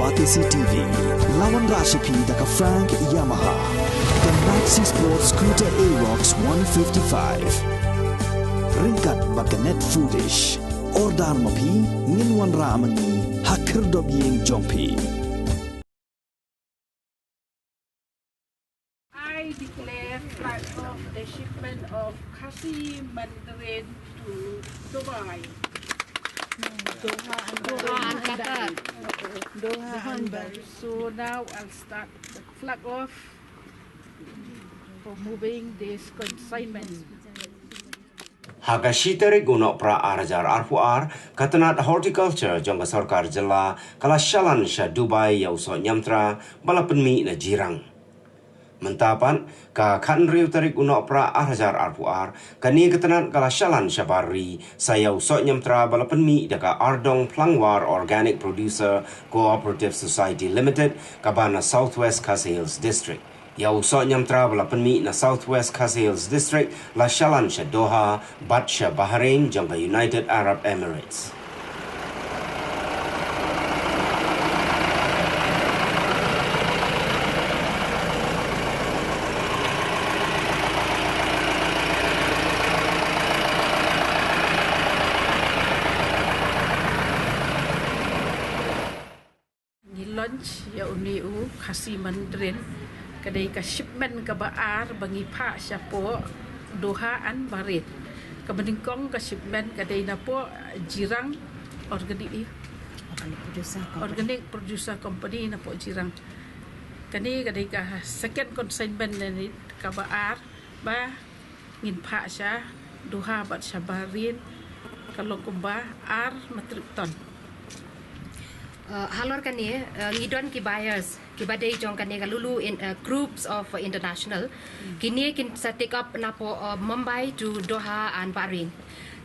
Batisi TV, lawan Rashipi daka Frank Yamaha, dan Maxi Sport Scooter Aerox 155. Ringkat baganet foodish, ordar mapi, nginwan ramani, hakir dobyeng jompi. I declare flight off the shipment of Kasi Mandarin to Dubai. Doha and Qatar. Doha and Qatar. So now I'll start the flag off for moving this consignment. Hakashitari gunok pra arajar arpuar katanat horticulture jangka sarkar jela kala shalan sha Dubai yau so nyamtra balapenmi na jirang. Mentapan ka kan riu tarik gunok pra arajar arpuar kani katanat kala shalan sha barri sayau so nyamtra balapenmi daka Ardong Plangwar Organic Producer Cooperative Society Limited kabana Southwest Khasi Hills District. Yau so nyamtra balapenmi na Southwest Khasi Hills District la shalan sha Doha, Batsha Bahrain jangka United Arab Emirates. Lunch ya uniu Kasi Mandarin kadai ka shipment ka baar bangi pa siya po Doha and Bahrain. Kabandingkong ka shipment kadai na po Jirang Organic Producer Company na po Jirang. Kani kadai ka second consignment na ni ka baar ba ngin pa siya Doha bat siya Bahrain kalau kumba ar metric ton. Halor kani ngidon ki buyers ki badai jong kani kalulu in groups of international kini kin sa take up na po Mumbai to Doha and Bahrain.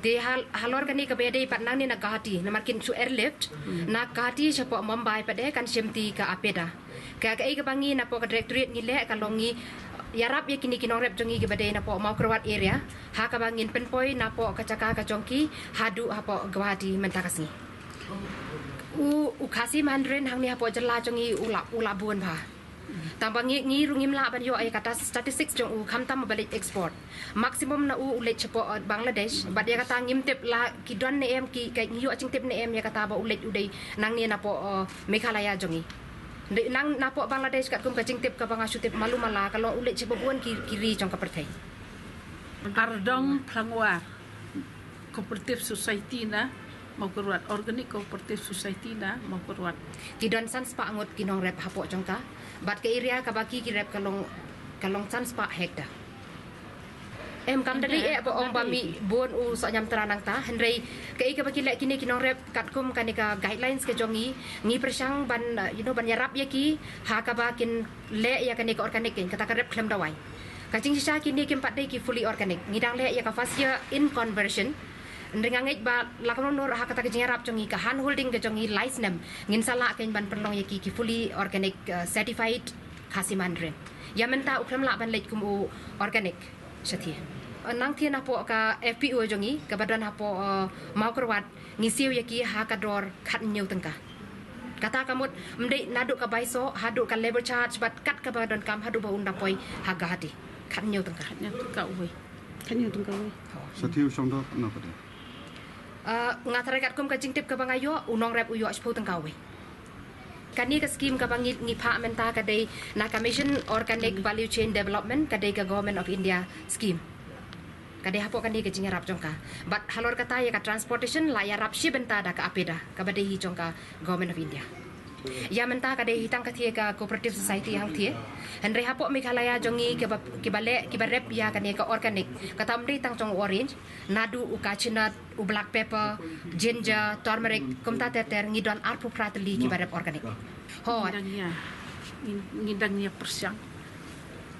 They halor kani ka badai patnang ni na Guwahati na markin su airlift na Guwahati sa po Mumbai padai kan simti ka apeda. Ka kai ka bangi na po ka directorate ni le kalongi yarap ya kini kinorep jongi ki badai na po mau kerwat area ha ka bangin penpoi na po kacaka ka jongki hadu ha po Guwahati mentakasi. Khasi Mandarin hang ni hapo jela jongi ula buan pa. Tambang ngi rungim la ban yo ay kata statistics jong kamtam balik export. Maximum na ulet cepo Bangladesh bad ya kata ngimtip la kidon ne em ki kay ngi yo acing tip ne em ya kata ba ulet udai nang ni na po Meghalaya jongi. Nang na po Bangladesh kat kum kacing tip ka bangasyu tip malu mala kalau ulet cepo buan kiri jong ka pertai. Ardong Plangwar Cooperative Society na mau keruat Organic Cooperative Society na mau keruat kidon sans pa angot kinong rep hapo jongka bat ke area ka baki ki rep kalong sans pa hekta em kam dari po ong bami bon u so nyam tranang ta henrei ke ka baki lek kini kinong rep katkum kanika guidelines ke jongi ngi persang ban ban yarap ya ki ha ka bakin le ya kanika organic kata ka rep klem dawai kacing sisa kini kim pat ki fully organic ngidang le ya ka fasia in conversion ndengangit ba lakon nur ha kata kejing rap jongi ka hand holding ke jongi license ngin sala ken ban perlong yaki ki fully organic certified Khasi Mandarin ya menta ukram la ban lek kum organic sathi nang thien apo ka FPO jongi ka badan apo mau kerwat ngisiu yaki ha ka dor khat nyeu tengka kata kamut mdei nadu ka baiso hadu ka labor charge bat kat ka badan kam hadu ba unda poi ha ga hati khat nyeu tengka sathi usong do na pade ngatarekat kum kajing tip ka bangayo unong rep uyo aspo tengkawe kani ka scheme ka bangit ni pa menta kadai na commission organic value chain development kadai ka government of India scheme kadai hapo kani ka jingarap jongka but halor kata ya ka transportation la ya rap shi benta da ka apeda ka badai hi jongka government of India ya menta kadai hitang ka thie ka cooperative society hang thie henry hapo Meghalaya jongi ke bale ki barep ya kani ka organic kata mri tang jong orange nadu ukachinat black pepper ginger turmeric kumta teter ngidon arpu prateli ki barep organic ho ngidangnya persyang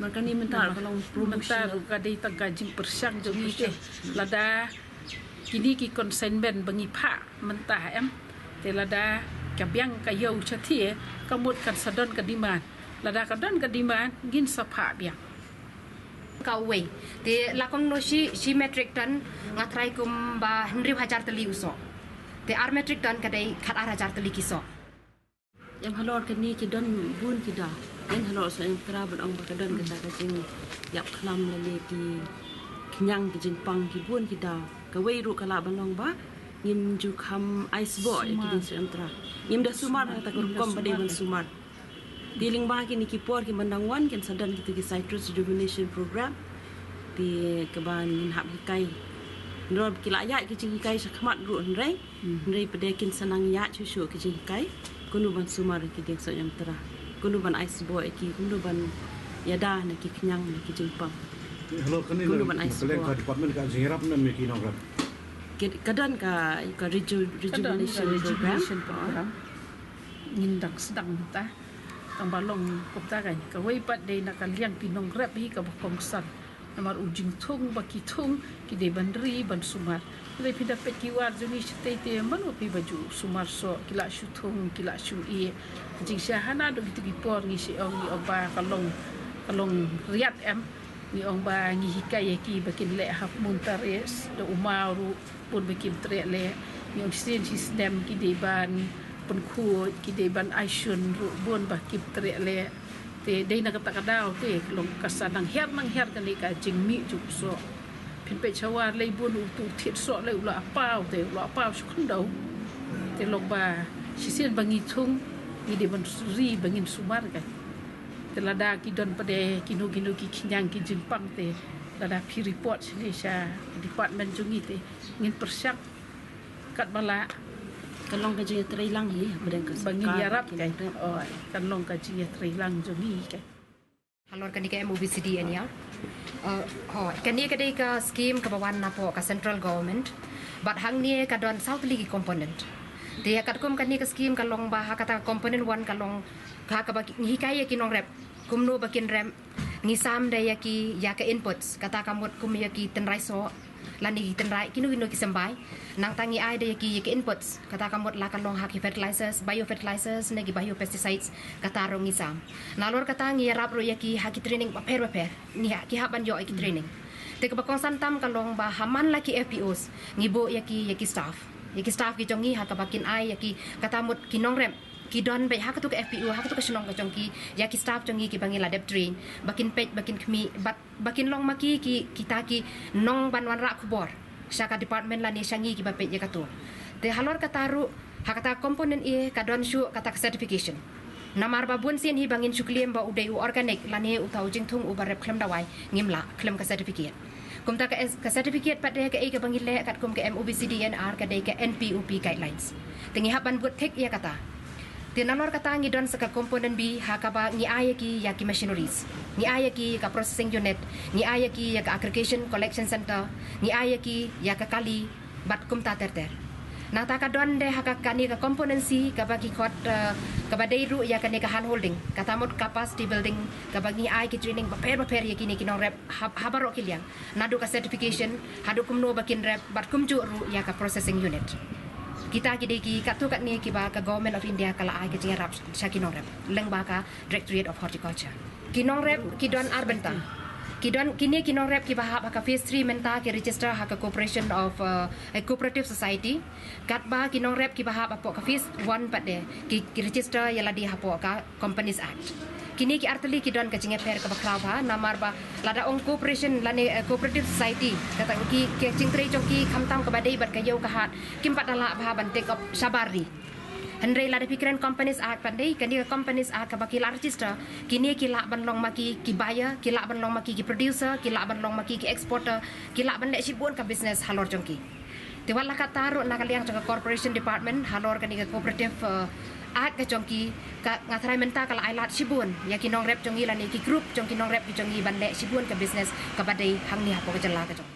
maka ni mental kalau mental kadai tagajing persyang jongi ke lada kini ki consignment bangi pa mentah em te lada kabyang kayo chatie kamut kan sadon kadiman lada kadon kadiman gin sapa biang kawe te lakong no si metric ton ngatrai kum ba 1,000 teli uso te ar metric ton kadai khat ar 1,000 teli kiso yang halor kan ni kidon bun kida yang halor so yang kera ban ong bakadon kata kacing yap klam lele ki kenyang ki pang ki bun kida ka wei ru kala balong ba ngin ju kham ice boy ki din sem tra ngim da sumar ta kom bade ban sumar dealing ba ki ni ki por ki mandang wan kan sadan ki citrus rejuvenation program di keban ngin hab ki kai nor ki la ya ki jing kai sakmat ru nrei pede kin sanang ya chu chu ki jing kai kunu ban sumar ki dek so yang tera kunu ban ice boy ki kunu ban yada na ki kenyang na ki jingpang Hello kan ni ka department ka zirap na me kinong rap kadan ka rejuvenation program ngin dak sedang ta ang balong kupta kan ka wei pat de na kan liang pinong rap hi ka bokong san namar ujing thung baki thung ki de bandri ban sumar le pida pet ki war juni chite te man opi baju sumar so kila shu thung kila shu e jing sha hana do gitu ki por ngi si ong ni oba kalong riat em ni ong ba ngi hikai ki bakin le haf muntares do umaru pun bakin tre le ni ong sin sistem ki de ban pun khu ki de ban aishun ru bon bakin tre le te dei na kata kadau te long kasanang her kan le ka jing mi ju so pin pe chawar le bon u tu thit so le la pau te la pau su khun dau te long ba si sin bangi thung ni de ban ri bangin sumar ka te lada ki don pade kinu ki kinyang ki jimpang te lada pi report ni sha department jungi te ngin persyak kat bala kalong ka jing trailang hi badan ka bangi yarap kai oh kan long ka jing trailang jungi kai halor kan ka MOBCD ya kan ni ka dei ka scheme ka bawan na po ka central government but hang ni ka don south league component dia kat kom kan ni ka scheme ka long ba kata component 1 ka long ka baki hikai ki nong rep kumno bakin rem ngisam da yaki ya ka inputs kata kamot kum yaki tenrai so lani tenrai kinu ki sembai nang tangi ai da yaki inputs kata kamot la kan long haki fertilizers biofertilizers negi biopesticides kata rong ngisam nalor kata ngi rap ro yaki haki training paper ni haki haban yo yaki training te ka bakong santam kan long ba haman laki FPOs ngibo yaki staff ki jongi haka bakin ai yaki kata mot kinong rem ki don bai haka tu ka FPU haka tu ka sinong ka jongki ya ki staff jongi ki bangila dep train bakin pej bakin kmi bakin long maki ki kita ki nong banwan ra kubor syaka department la ni syangi ki bapej ya katu te halor kataru haka komponen e ka don shu kata certification namar babun sin hi bangin syukliem ba udai organic lani utau jingthung ubarep klem dawai ngimla klem ka certificate kumta ka certificate pat de ka e ka bangile kat kum ka MOBCDNR ka de ka NPUP guidelines tingi haban buat tek ya kata tinanor kata ngi don saka komponen B hakaba ngi ayaki yaki machineries ngi ayaki ka processing unit ngi ayaki ya ka aggregation collection center ngi ayaki ya ka kali bat kumta terter na ta ka don de haka kani ka komponen C ka bagi kot ka badairu ya ka ne ka hand holding katamot capacity building ka bagi ay ki training paper yaki ni kinong rep habaro kiliang nadu ka certification hadu kumno bakin rep bat kumju ru ya ka processing unit kita ki katu kat ni ki ba ka government of India kala ai ki rap shakinong rep leng ba ka Directorate of Horticulture kinong rep ki don arbenta kini kinong rep ki ba ka phase 3 menta ki register ha ka corporation of a cooperative society kat ba kinong rep ki ba po ka phase 1 pat de ki register yala di ha po ka Companies Act kini ki arteli ki don ka jinge per ka baklaw ha namar ba lada ong cooperation lani cooperative society kata ki jingtrei jongki khamtam ka badai bat ka yau ka hat kim patala ba ban take up sabari Henry lada pikiran Companies Act pandai kani Companies Act ka bakil register kini ki la ban long maki ki buyer ki la ban long maki ki producer ki la ban long maki ki exporter ki la ban le sibun ka business halor jongki tiwala ka taru nakaliang ka corporation department halor kani ka cooperative Act ka jongki ka ngatrai menta kala ailat sibun ya kinong rep jongi lani ki group jongki nong rep ki jongi ban le sibun ka business ka badai hang ni hapo ka jala ka jong